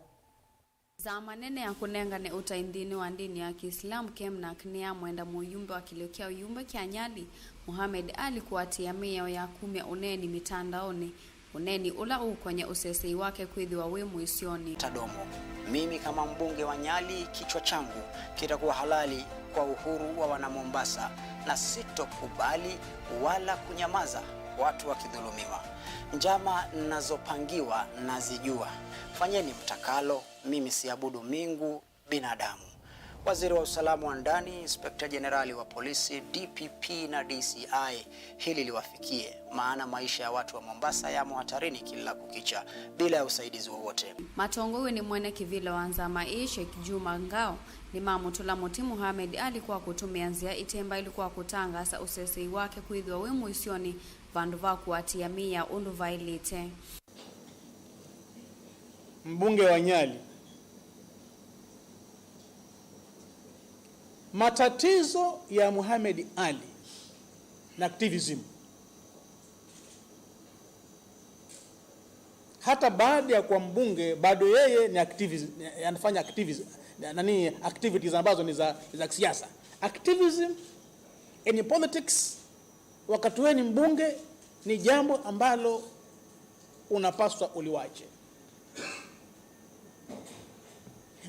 Zama nene ya kunenga ne utaindini wa dini ya Kiislamu kemna knia mwenda muyumbe wa kiliokia uyumbe kia Nyali Mohamed Ali kuatia meo ya kumya uneni mitandaoni. Uneni ula kwenye usesei wake kuidhiwa we muisioni. Tadomo, mimi kama mbunge wa Nyali, kichwa changu kitakuwa halali kwa uhuru wa wana Mombasa, na sitokubali wala kunyamaza watu wakidhulumiwa. Njama nazopangiwa nazijua. Fanyeni mtakalo, mimi siabudu mingu binadamu. Waziri wa usalama wa ndani, Inspector Generali wa polisi, DPP na DCI, hili liwafikie, maana maisha ya watu wa Mombasa yamo hatarini kila kukicha bila ya usaidizi wowote. Matongowe ni mwene kivila wanza maisha Sheikh Juma Ngao ni mamutula moti Mohamed Ali kwa kutumia nzia itemba ilikuwa kutanga sa usesei wake kuidhiwa we muisioni vanduva kuatia mia undu vailite. Mbunge wa Nyali, matatizo ya Mohamed Ali na activism, hata baada ya kuwa mbunge bado yeye ni activism, anafanya activities ambazo ni za kisiasa. Activism in politics wakati wewe ni mbunge ni jambo ambalo unapaswa uliwache.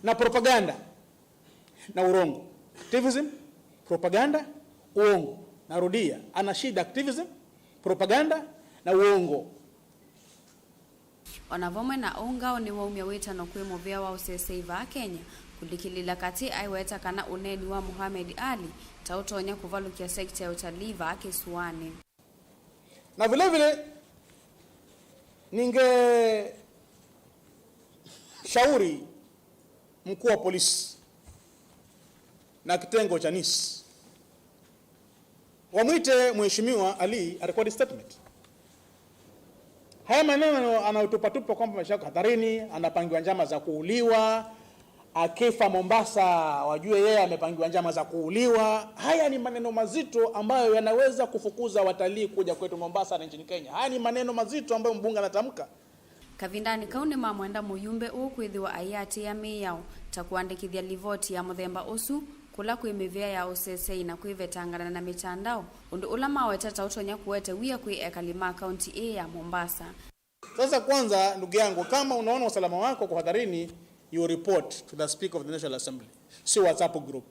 Na propaganda na urongo. Activism, propaganda, uongo. Narudia, ana shida activism, propaganda na uongo. Wanavome na Ongao ni waumia weta na kuemo vya wa usesei va Kenya kulikilila kati aiweta kana uneni wa Mohamed Ali tautonya kuvalukia sekta ya utalii va Kisuani. Na vile vile ninge shauri mkuu wa polisi na kitengo cha NIS wamwite Mheshimiwa Ali arekodi statement. Haya maneno anayotupatupa kwamba maisha yako hatarini, anapangiwa njama za kuuliwa, akifa Mombasa wajue yeye amepangiwa njama za kuuliwa. Haya ni maneno mazito ambayo yanaweza kufukuza watalii kuja kwetu Mombasa na nchini Kenya. Haya ni maneno mazito ambayo mbunge anatamka. Kavindani kaune mamwenda muyumbe ukwithiwa ayati ya miyao ta kuandikithia livoti ya muthemba usu kula kwimivia ya usesei na kwivetangana na mitandao undu ula mawetata utonya kuwete wia kwi ekalima county A ya Mombasa. Sasa kwanza ndugu yangu, kama unaona usalama wako kwa hatarini, you report to the Speaker of the National Assembly. Si WhatsApp group.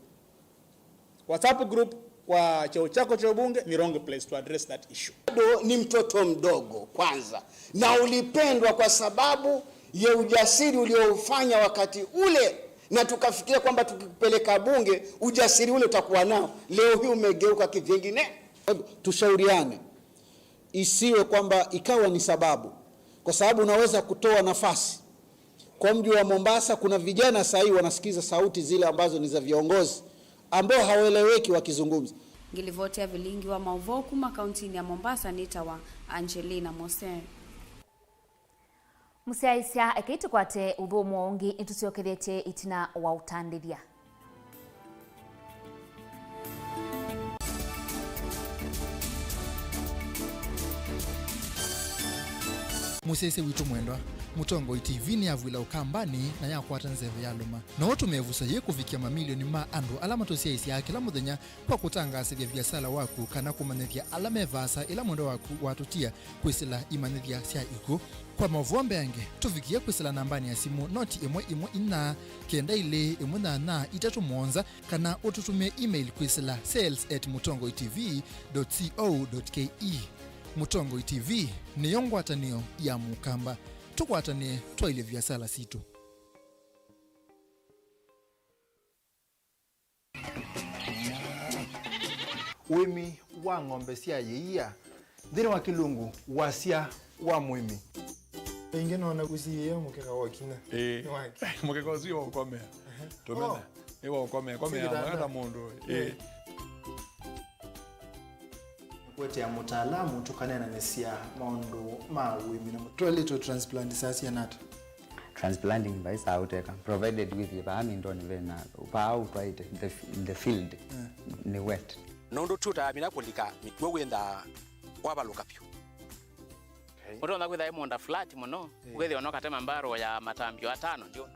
WhatsApp group kwa cheo chako cha ubunge ni wrong place to address that issue. Ni mtoto mdogo kwanza, na ulipendwa kwa sababu ya ujasiri uliofanya wakati ule, na tukafikiria kwamba tukipeleka bunge ujasiri ule utakuwa nao. Leo hii umegeuka kivingine. Tushauriane, isiwe kwamba ikawa ni sababu, kwa sababu unaweza kutoa nafasi kwa mji wa Mombasa. Kuna vijana sasa hivi wanasikiza sauti zile ambazo ni za viongozi ambao hawaeleweki wakizungumza. Ngilivoti ya Vilingi wa Mauvoo kuma kaunti ya Mombasa nitawa Angelina Mose. Musiaisia ekeitu kwate uthumo ongi itusiokethete itina wa utandiria. Musese witu mwendwa Mutongo TV ni avwila ukambani na yakwata nzeve ya luma na watu mevusa ye kufikia mamilioni ma andu alama tosiaisi ya kila muthenya kwa kutangasithia biasala waku kana kumanithia alama vasa ila mwendo waku watutia kwisila imanithia sia iko kwa Mauvoo mbenge tufikia kwisila nambani ya simu noti imwe ina kenda ile imwe na itatu monza kana ututumie email kwisila sales@mutongoitv.co.ke. Mutongo TV ni NGWATANIO ya mukamba tukwatanie twaile vyasala situ. Wimi wa ng'ombe cia yeia thini wa kilungu wasia wa mwimi ingine ona kusiye mukeka wa kina mukeka usio ukomea tumena ewa ukomea mwana mundu kwete ya mutaalamu tukanena nesia maundu ma wimi na mutolito transplant sasa nata transplanting by sauteka provided with the army ndoni vena pa out right in the field ni wet nondo tuta mina kulika mikwe wenda wabaluka pyo Oto na kwitha imonda flat muno kwethi onoka tema mbaro ya matambio atano ndio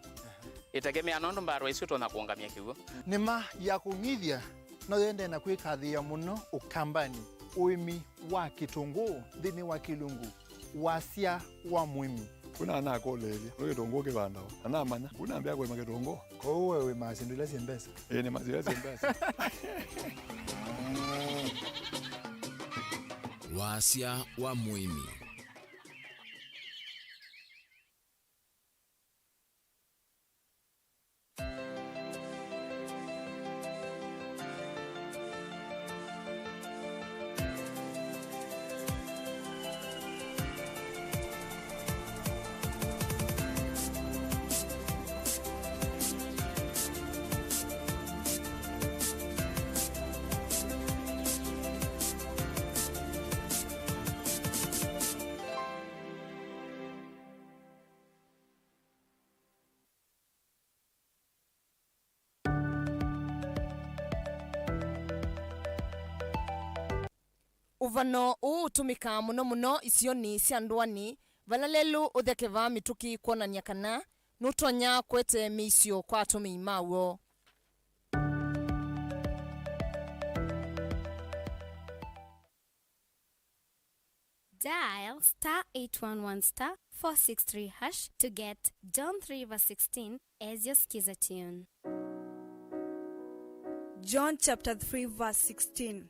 itegemea nondo mbaro isuto na kuongamia kigo nima ya kunyithia no yende na kwikathia muno ukambani uimi wa kitunguu thini wa kilungu wasia wa mwimi kuna ana kolele lo kitungu kibanda ana manya kuna ambia kwa kitungu ko wewe masindile simbesa ni mazile simbesa wasia wa mwimi. Uvano utumika muno isioni cia ndwani valalelu uthekeva mituki kuonania kana nutonya kwete misio kwa atumi mawo. Dial *811*463# to get John 3:16 as your skiza tune. John chapter 3 verse 16.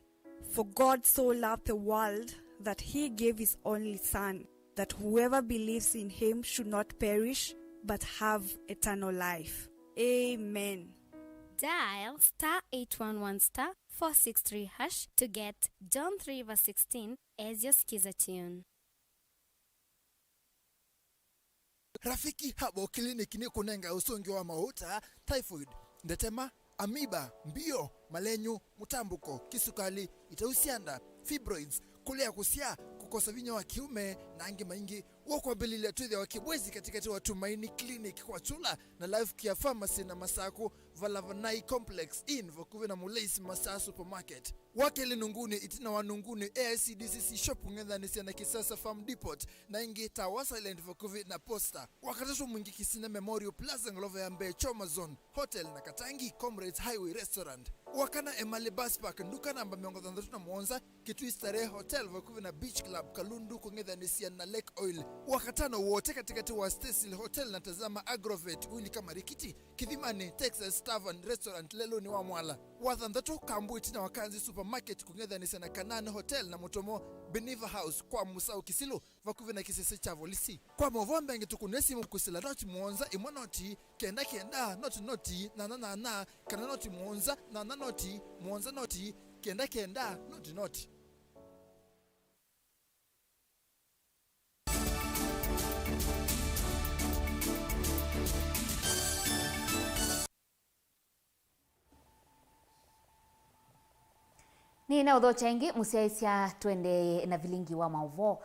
For God so loved the world that he gave his only Son, that whoever believes in him should not perish, but have eternal life. Amen. Dial *811*463# to get John 3:16 as your skiza tune. Rafiki habo kliniki ni kunenga usongi wa mahuta, typhoid, ndetema, amiba, mbio, malenyu, mutambuko, kisukali, itausianda, fibroids, kulea kusia, kukosa vinya wa kiume na angi maingi. Wako wabilile tuthi wa kibwezi katikati wa Tumaini Clinic kwa Chula na Life Care Pharmacy na Masaku Valavanai Complex in Vakuve na Mulaisi Masaa Supermarket. Wakeli nunguni itina wa nunguni AICDCC shop ngethanisia na Kisasa Farm Depot na ingi Tawa Silent Vakuve na Posta. Wakatatu mwingi Kisina Memorial Plaza Ngolova ya Mbe Choma Zone Hotel na Katangi Comrades Highway Restaurant. Wakana Emali Bus Park nduka namba 301 Kitui Starehe Hotel Vakuve na Beach Club Kalundu kungethanisia na Lake Oil. Wakatano wote katikati wa Cecil Hotel na Tazama Agrovet Wili kama Rikiti Kithimani Texas Tavern Restaurant lelo ni wa Mwala. Wathandatu Kambu itina wakanzi Supermarket kungethanisia na Kanani Hotel na Motomo Beniva House kwa Musau Kisilu Vakuve na Kisese Chavolisi. Kwa Mauvoo mbenge tukunesi mkusila noti muonza imonoti kenda kenda noti na kana noti muonza na noti muonza noti kenda kenda noti. Ni na udho chengi musiaisia twende na Vilingi wa Mauvoo.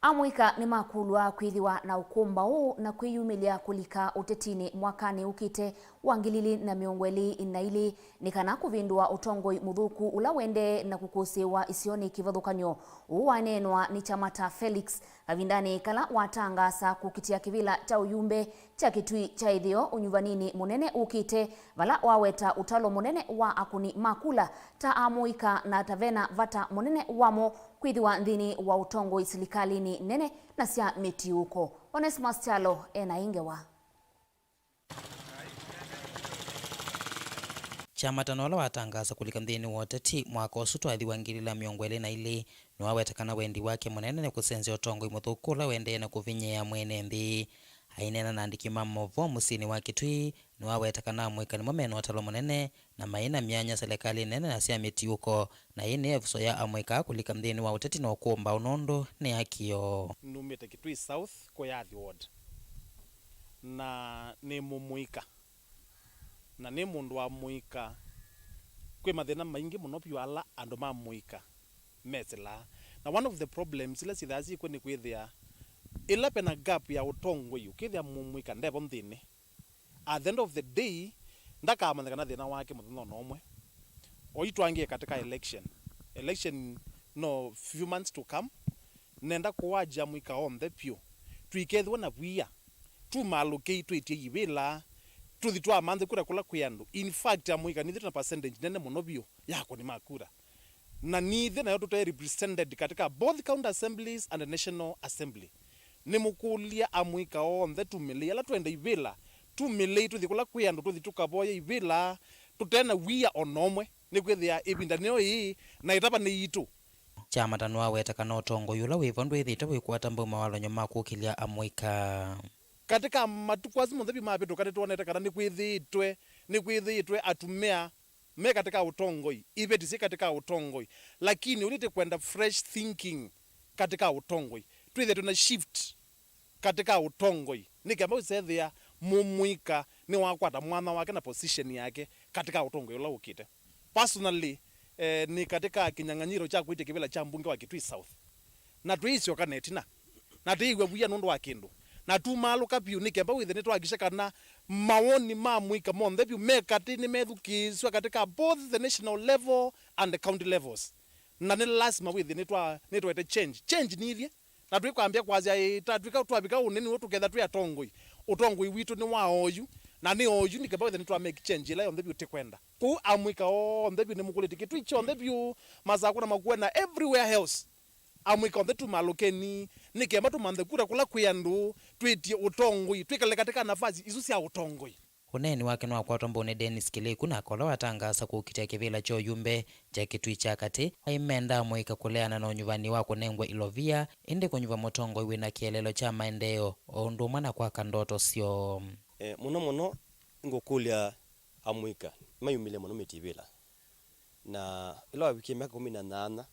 AAMUIKA ni makulwa kwithiwa na ukumba huu na kwiyumilia kulika utetini mwakani ukite wangilili na miongweli inaili nikana kuvindua utongoi muthuku ula wende na kukusiwa isioni kivathukanyo uwanenwa ni Chamata Felix kavindani kala watangasa kukitia kivila cha uyumbe cha Kitui cha ithio unyuvanini munene ukite vala waweta utalo munene wa akuni makula ta AAMUIKA na tavena vata munene wamo kwithiwa nthini wa utongo isilikalini nene na sia metiuko. Onesmus Chalo ena ingewa. Chamata nola watangasa kulika nthini woteti mwaka usu twathiwangilila miongwele na ili niwawetekana wendi wake munene ni kusenzia utongo imuthukula wende na kuvinyia mwene nthi. Ainena na andiki ma Mauvoo musini wa Kitui niwawetekana AAMUIKA ni momeno watalo munene na maina myanya serikali nene na sia metiuko na ini evuso ya AAMUIKA kulika nthini wa uteti na ukumba unondo ni hakio. Numite Kitui South kwa Yathi Ward na ni mumuika na ni mundu wa AAMUIKA kwe mathina maingi muno pyu ala andu ma AAMUIKA mesela na one of the problems ila sithazi kwe ni kwithia ila pena gap ya utongo yu kithia AAMUIKA ndevo nthini at the end of the day ndakamanyikana thina wake muthenya nomwe oitwangie katika election no few months to come nenda kuwaja AAMUIKA on the pure twikethwa na bwia tu malocate twetie yivila tuthi twa manthe kura kula kwiandu in fact AAMUIKA nithi na percentage nene muno bio yako ni makura na nithi nayo tutoe represented katika both county assemblies and the national assembly ni mukulia AAMUIKA on the 2 million la twende ivila 2 million tuthi kula kwiandu tuthi tukaboya ivila tutena wia onomwe ni kwithia ibinda neo yi na itapa ni itu. Chamata niwawetekana utongo yula wivondu ithite wikwata mbuma walonyo makukilia AAMUIKA katika matukwazi muthebi mabitu kati tuonete kana ni kwithitwe atumia me katika utongoi ibetisi katika utongoi lakini unite kwenda fresh thinking katika utongoi twithe tuna shift katika utongoi nikamba usethia AAMUIKA ni wakwata mwana wake na position yake katika utongoi ula ukite personally ni katika kinyang'anyiro cha kuite kivila cha mbunge wa Kitui South na tuisio kanetina na tuigwe buya nundu wa kindu na tumaluka pyu nikamba withe nitwagisha kana mawoni ma AAMUIKA monthe pyu mekati ni methukiswa katika both the national level and the county levels na ni lazima withe nitwete change nithie na twikwambia kwazia tatwika twabika uneni wotuketha twi utongoi witu ni wa oyu na ni oyu nikamba withe nitwa make change ila yonthe pyu tikwenda ku AAMUIKA onthe pyu ni mukuliti Kitui chonthe pyu masako na makuena everywhere else AAMUIKA onthe tumalukeni nikemba tumanthe kura kula kwiandu twitie utongoi twikale katika nafasi isu cia utongoi. Uneni wake no akwatwa mbone Dennis Kiliku na kola watangasa kukitia kivila cho yumbe cha Kitui cha kati aimenda AAMUIKA kuleana na unyuvani wako nengwa ilovia indi kunyuva motongo iwe na kielelo cha maendeo ondu mwana kwa kandoto sio muno ngokulia AAMUIKA mayumile muno mitivila na ilo wiki miaka 18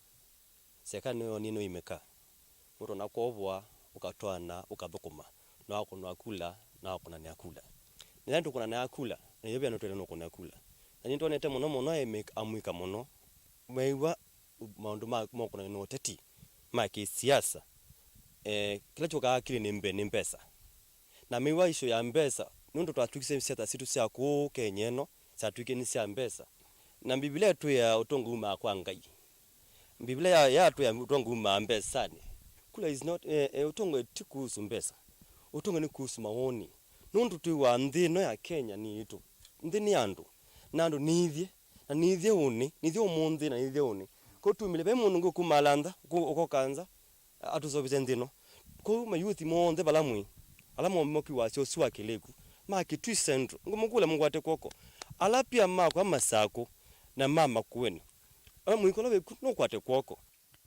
serikali yo nino imeka mtu nakovwa ukatwana ukathukuma na wako na kula na wako na akula ndio kuna na akula na yebya no tele no kuna akula na nito nete muno muno AAMUIKA muno maiwa maundu ma kuna no teti ma kisiasa kila choka akili ni mpesa na maiwa isho ya mpesa nundu twatwikise seta situ sia ku kenyeno satwike ni sia mpesa na Biblia yetu ya utongo uma kwa ngai Biblia ya tu ya utongo uma mpesa ni kula is not utongo tikuhusu mpesa utongo ni kuhusu maoni nundu tu wa ndino ya Kenya ni itu ndini andu nandu nithie na nithie uni nithie umundi na nithie uni ko tumile be mungu kumalanda uko kanza atuzobite ndino ko mayuthi monde balamwi alamo moki wasio swa keleku maki twisendro ngumukula mungwate koko alapia mako amasako na mama kuweni amwikola beku no kwate koko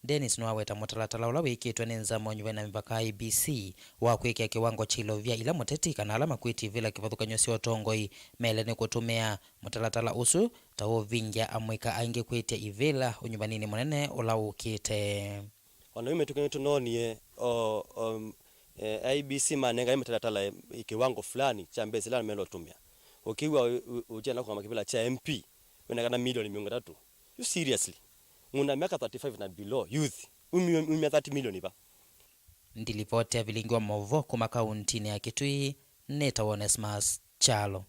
Dennis Nwaweta mutalatala ula wikitwe ni nzamonywe na mipaka IBC wa kwikia kiwango chilovya ila mutetika na alama kwiti vila kivathukanyo sio tongoi mele ni kutumia mutalatala usu tawo VINYA AAMUIKA aingi kwitia ivila unyuvanini munene ula ukite wanaume tunonie IBC manenga imetalatala kiwango fulani cha mbezi la melo tumia ukiwa ujana kwa makibila cha MP wenakana milioni 300 you seriously muna miaka 35 na below youth umia 30 milioni ba ndilipote Vilingi wa Mauvoo kuma kauntini ya Kitui neta Onesmus Chalo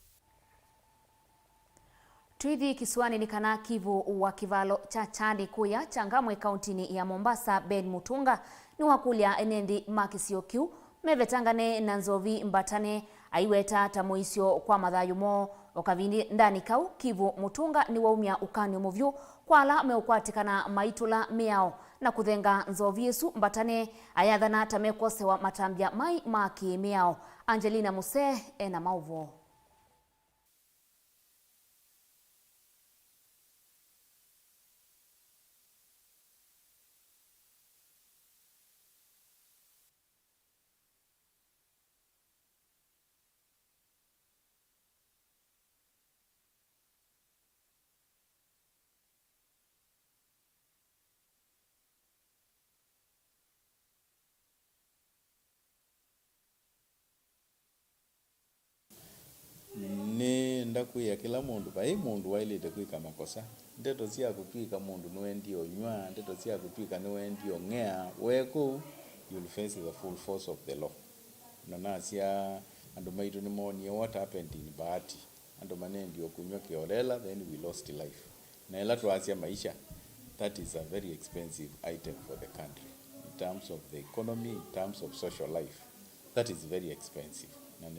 Twithi kisiwani ni kana Kivu wa kivalo cha Chadi kuya Changamwe kauntini ya Mombasa Ben Mutunga ni wakulia enendi makisio kiu mevetangane na NZOVI mbatane aiweta tamuisio kwa mathayumo okavindi ndani kau Kivu Mutunga ni waumia ukanyo muvyu kwala meukwatikana maitula miao na kuthenga NZOVI esu mbatane ayathana tamekosewa matambia mai maki miao. Angelina Muse ena Mauvoo. ni ndakuya kila mundu bai mundu wailite kwika makosa ndeto cia kutwika mundu nwendi onywa ndeto cia kutwika nwendi ongea weku you'll face the full force of the law na nasia andu maitu ni monie what happened in Bahati andu manendi okunywa kiolela then we lost life na ela tuasia maisha that is a very expensive item for the country in terms of the economy in terms of social life that is very expensive na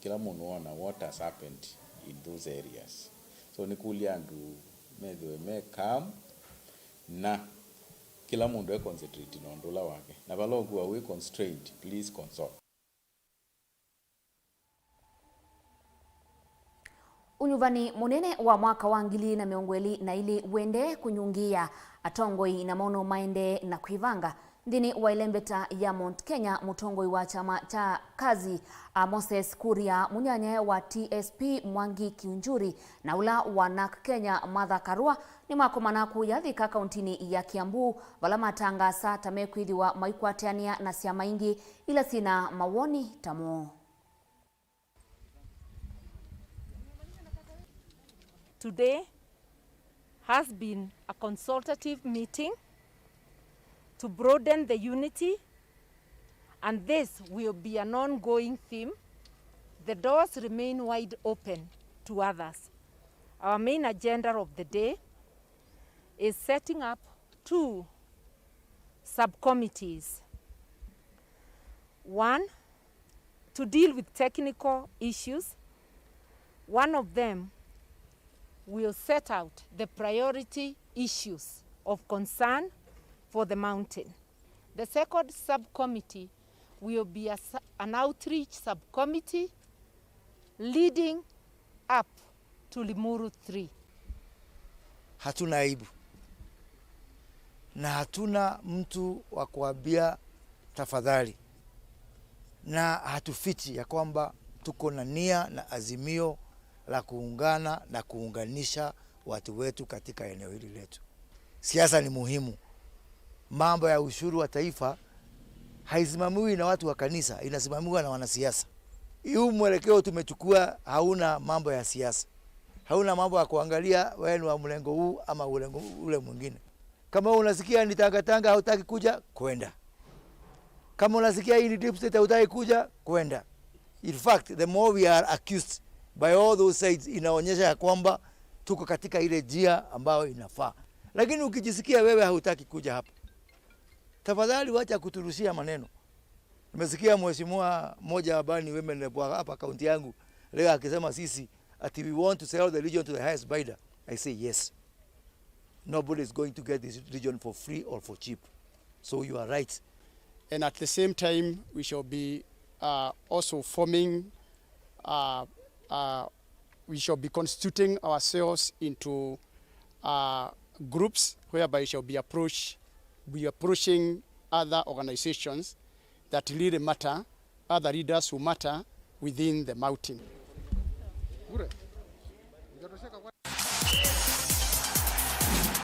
kila mundu wana what has happened in those areas so nikulia andu me calm na kila mundu concentrate na ndola wake na balogu wa we constrained please consult. Unyuvani munene wa mwaka wa 2020 na ili wende kunyungia atongoi na maono maende na KWIVANGA ndini wa ilembeta ya Mount Kenya mutongoi wa chama cha kazi Moses Kuria munyanya wa TSP Mwangi Kiunjuri na ula wa NAK Kenya Martha Karua ni makomana kuyathika kauntini ya Kiambu vala matangasa tamekwidhi wa maikwatiania na siama ingi ila sina mawoni tamo. Today has been a consultative meeting to broaden the unity, and this will be an ongoing theme. The doors remain wide open to others. Our main agenda of the day is setting up 2 subcommittees. One, to deal with technical issues. One of them will set out the priority issues of concern for the mountain. The second subcommittee will be an outreach subcommittee leading up to Limuru 3. Hatuna aibu na hatuna mtu wa kuambia tafadhali, na hatufiti ya kwamba tuko na nia na azimio la kuungana na kuunganisha watu wetu katika eneo hili letu. Siasa ni muhimu, mambo ya ushuru wa taifa haisimamiwi na watu wa kanisa, inasimamiwa na wanasiasa. Huu mwelekeo tumechukua hauna mambo ya siasa. Hauna mambo ya kuangalia wewe ni wa mlengo huu ama ule mwingine. Kama unasikia ni tanga hautaki kuja, kwenda. Kama unasikia hii ni deep state hautaki kuja, kwenda. In fact, the more we are accused by all those sides, inaonyesha ya kwamba tuko katika ile njia ambayo inafaa. Lakini ukijisikia wewe hautaki kuja hapa, tafadhali wacha kuturushia maneno. Nimesikia mheshimiwa mmoja abani women hapa kaunti yangu leo akisema sisi ati we want to sell the region to the highest bidder. I say yes. Nobody is going to get this region for free or for cheap. So you are right. And at the same time, we shall be also forming, we shall be constituting ourselves into groups whereby we shall be approaching other organizations that really matter, other leaders who matter within the mountain.